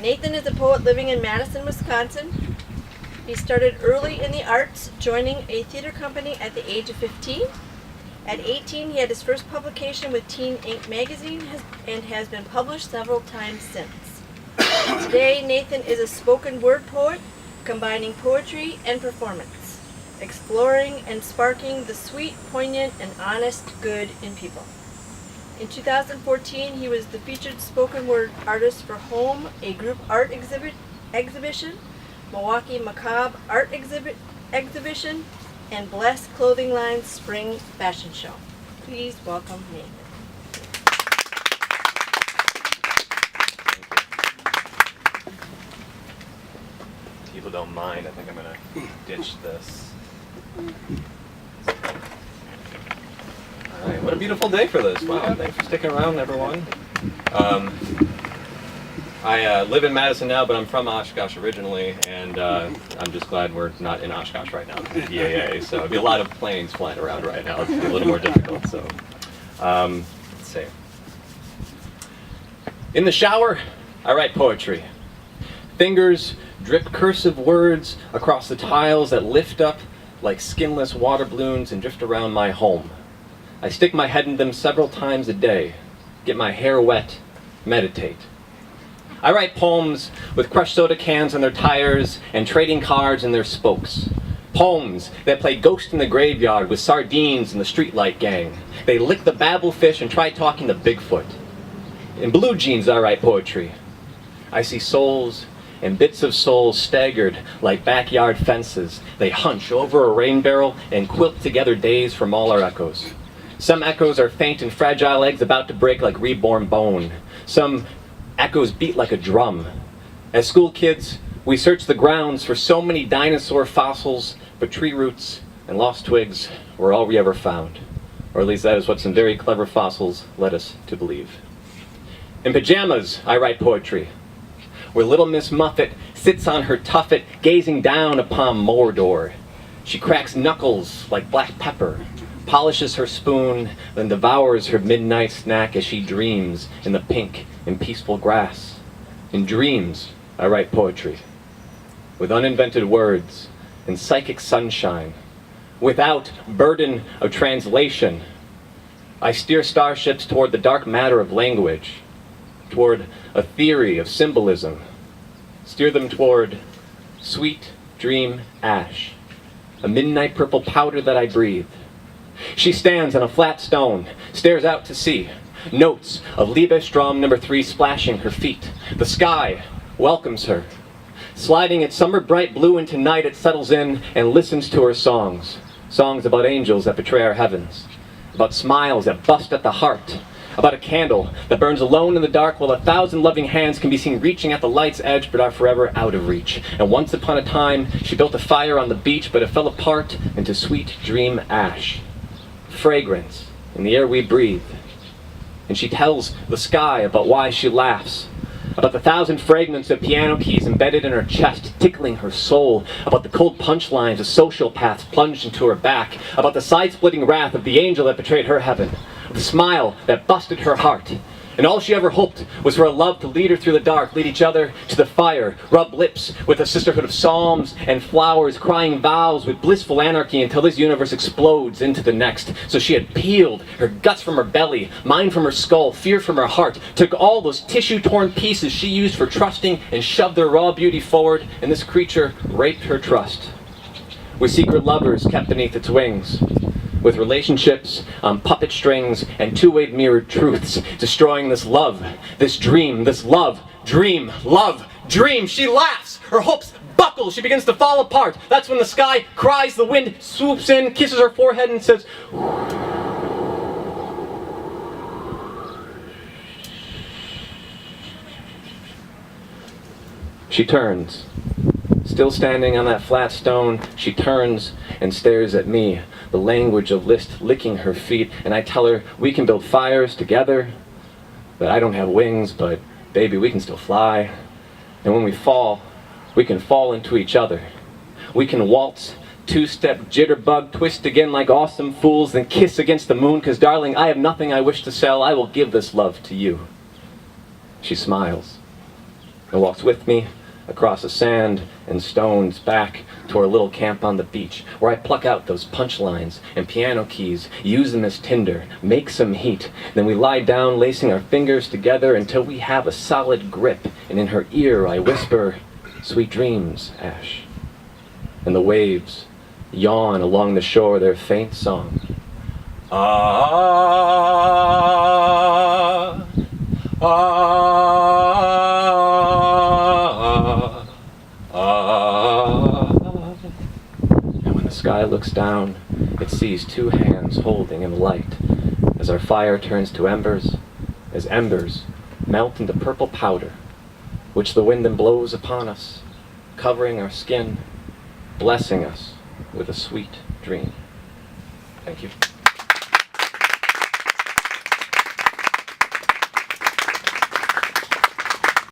Nathan is a poet living in Madison, Wisconsin. He started early in the arts, joining a theater company at the age of 15. At 18, he had his first publication with Teen Ink magazine and has been published several times since. Today, Nathan is a spoken word poet, combining poetry and performance, exploring and sparking the sweet, poignant, and honest good in people. In 2014, he was the featured spoken word artist for Home, a group art exhibition, Milwaukee Macabre art exhibition, and Bless Clothing Line's spring fashion show. Please welcome Nathan. People don't mind. I think I'm gonna ditch this. All right, what a beautiful day for this. Wow, thanks for sticking around, everyone. I live in Madison now, but I'm from Oshkosh originally, and I'm just glad we're not in Oshkosh right now because of the EAA. So it'd be a lot of planes flying around right now. It's a little more difficult. So let's see. In the shower, I write poetry. Fingers drip cursive words across the tiles that lift up like skinless water balloons and drift around my home. I stick my head in them several times a day, get my hair wet, meditate. I write poems with crushed soda cans on their tires and trading cards in their spokes. Poems that play ghost in the graveyard with sardines and the streetlight gang. They lick the babblefish and try talking to Bigfoot. In blue jeans I write poetry. I see souls and bits of souls staggered like backyard fences. They hunch over a rain barrel and quilt together days from all our echoes. Some echoes are faint and fragile eggs about to break like reborn bone. Some echoes beat like a drum. As school kids, we searched the grounds for so many dinosaur fossils, but tree roots and lost twigs were all we ever found. Or at least that is what some very clever fossils led us to believe. In pajamas, I write poetry, where little Miss Muffet sits on her tuffet, gazing down upon Mordor. She cracks knuckles like black pepper, polishes her spoon, then devours her midnight snack as she dreams in the pink and peaceful grass. In dreams, I write poetry, with uninvented words and psychic sunshine, without burden of translation. I steer starships toward the dark matter of language, toward a theory of symbolism, steer them toward sweet dream ash, a midnight purple powder that I breathe. She stands on a flat stone, stares out to sea, notes of Liebestrom number 3 splashing her feet. The sky welcomes her. Sliding its summer bright blue into night, it settles in and listens to her songs. Songs about angels that betray our heavens, about smiles that bust at the heart, about a candle that burns alone in the dark while 1,000 loving hands can be seen reaching at the light's edge but are forever out of reach. And once upon a time, she built a fire on the beach, but it fell apart into sweet dream ash. Fragrance in the air we breathe. And she tells the sky about why she laughs, about the 1,000 fragments of piano keys embedded in her chest, tickling her soul, about the cold punchlines of sociopaths plunged into her back, about the side-splitting wrath of the angel that betrayed her heaven, the smile that busted her heart. And all she ever hoped was for a love to lead her through the dark, lead each other to the fire, rub lips with a sisterhood of psalms and flowers, crying vows with blissful anarchy until this universe explodes into the next. So she had peeled her guts from her belly, mind from her skull, fear from her heart, took all those tissue-torn pieces she used for trusting and shoved their raw beauty forward, and this creature raped her trust. With secret lovers kept beneath its wings, with relationships on puppet strings and two-way mirrored truths, destroying this love, this dream, this love, dream, love, dream. She laughs, her hopes buckle, she begins to fall apart. That's when the sky cries, the wind swoops in, kisses her forehead and says, she turns. Still standing on that flat stone, she turns and stares at me, the language of list licking her feet, and I tell her we can build fires together, that I don't have wings, but baby, we can still fly. And when we fall, we can fall into each other. We can waltz, two-step, jitterbug, twist again like awesome fools, then kiss against the moon, 'cause darling, I have nothing I wish to sell, I will give this love to you. She smiles. and walks with me across the sand and stones back to our little camp on the beach, where I pluck out those punchlines and piano keys, use them as tinder, make some heat. Then we lie down, lacing our fingers together until we have a solid grip, and in her ear I whisper, "Sweet dreams, Ash." And the waves yawn along the shore their faint song. Ah, ah, ah. And when the sky looks down, it sees two hands holding in the light, as our fire turns to embers, as embers melt into purple powder, which the wind then blows upon us, covering our skin, blessing us with a sweet dream. Thank you.